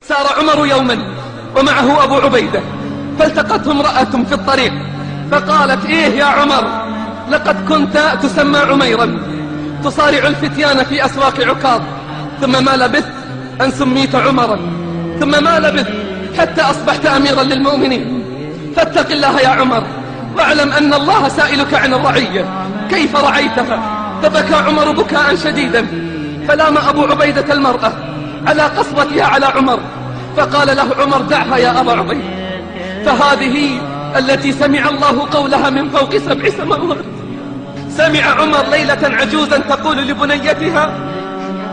سار عمر يوما ومعه أبو عبيدة، فالتقته امرأة في الطريق فقالت: إيه يا عمر، لقد كنت تسمى عميرا تصارع الفتيان في أسواق عكاظ، ثم ما لبثت أن سميت عمرا، ثم ما لبثت حتى أصبحت أميرا للمؤمنين، فاتق الله يا عمر واعلم أن الله سائلك عن الرعية، كيف رعيتها؟ فبكى عمر بكاء شديدا، فلام أبو عبيدة المرأة على قسوتها على عمر، فقال له عمر: دعها يا أبا عبيدة، فهذه التي سمع الله قولها من فوق 7 سماوات. سمع عمر ليلة عجوزا تقول لبنيتها: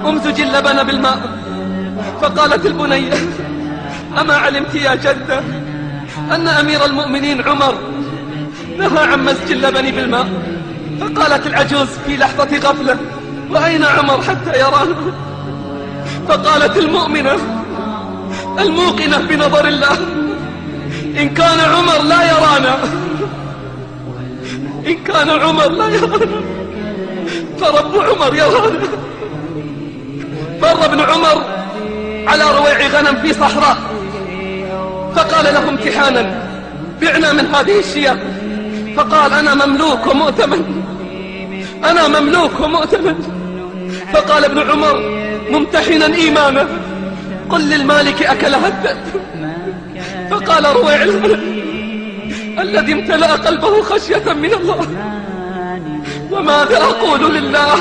امزج اللبن بالماء، فقالت البنية: أما علمت يا جدة أن أمير المؤمنين عمر نهى عن مزج اللبن بالماء؟ فقالت العجوز في لحظة غفلة: وأين عمر حتى يرانا؟ فقالت المؤمنة الموقنة بنظر الله: إن كان عمر لا يرانا، إن كان عمر لا يرانا فرب عمر يرانا. مر ابن عمر على رويع غنم في صحراء، فقال له امتحانا: بعنا من هذه الشياه. فقال: أنا مملوك ومؤتمن، أنا مملوك ومؤتمن. فقال ابن عمر ممتحنا إيمانه: قل للمالك أكلها الذئب. فقال رويع الغنم الذي امتلأ قلبه خشية من الله: وماذا أقول لله؟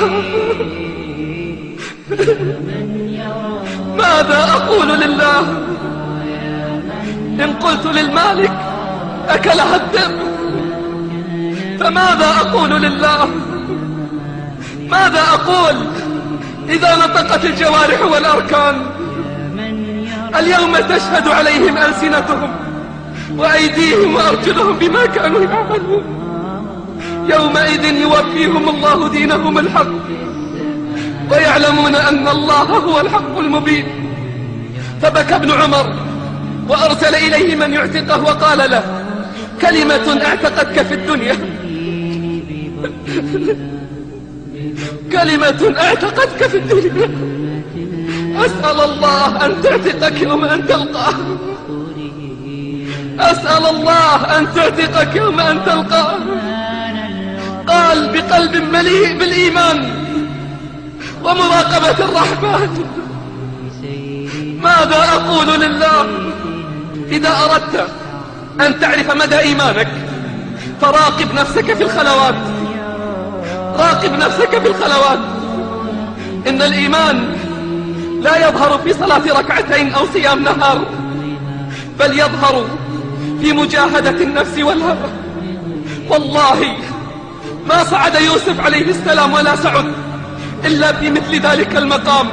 ماذا أقول لله؟ إن قلت للمالك أكلها الذئب فماذا أقول لله؟ ماذا أقول إذا نطقت الجوارح والأركان؟ اليوم تشهد عليهم ألسنتهم وأيديهم وأرجلهم بما كانوا يعملون، يومئذ يوفيهم الله دينهم الحق ويعلمون أن الله هو الحق المبين. فبكى ابن عمر وأرسل إليه من يعتقه وقال له: كلمة اعتقتك في الدنيا، كلمة اعتقتك في الدنيا، أسأل الله أن تعتقك يوم أن تلقاه، أسأل الله أن تعتقك يوم أن تلقاه. قال بقلب مليء بالإيمان ومراقبة الرحمن: ماذا أقول لله؟ إذا أردت أن تعرف مدى إيمانك فراقب نفسك في الخلوات، راقب نفسك في الخلوات. إن الإيمان لا يظهر في صلاة ركعتين أو صيام نهار، بل يظهر في مجاهدة النفس والهوى. والله ما صعد يوسف عليه السلام ولا سعد إلا في مثل ذلك المقام: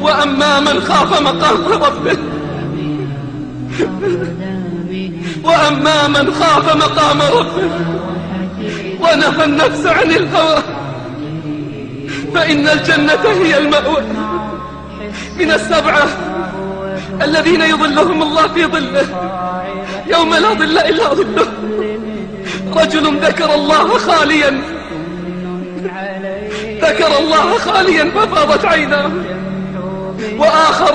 وأما من خاف مقام ربه، وأما من خاف مقام ربه ونهى النفس عن الهوى فإن الجنة هي المأوى. من 7 الذين يظلهم الله في ظله يوم لا ظل إلا ظله: رجل ذكر الله خاليا، ذكر الله خاليا ففاضت عيناه، وآخر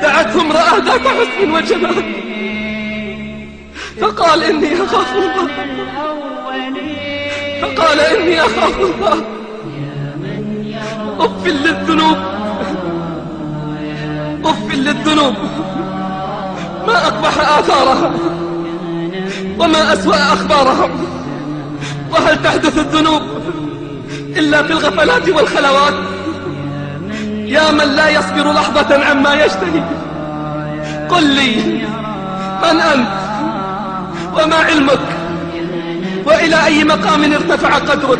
دعته امرأة ذات حسن وجمال فقال: إني أخاف الله، فقال: إني أخاف الله. أف للذنوب، أف للذنوب، ما أقبح آثارها وما أسوأ أخبارها. وهل تحدث الذنوب إلا في الغفلات والخلوات؟ يا من لا يصبر لحظة عما يشتهي، قل لي من أنت وما علمك وإلى أي مقام ارتفع قدرك؟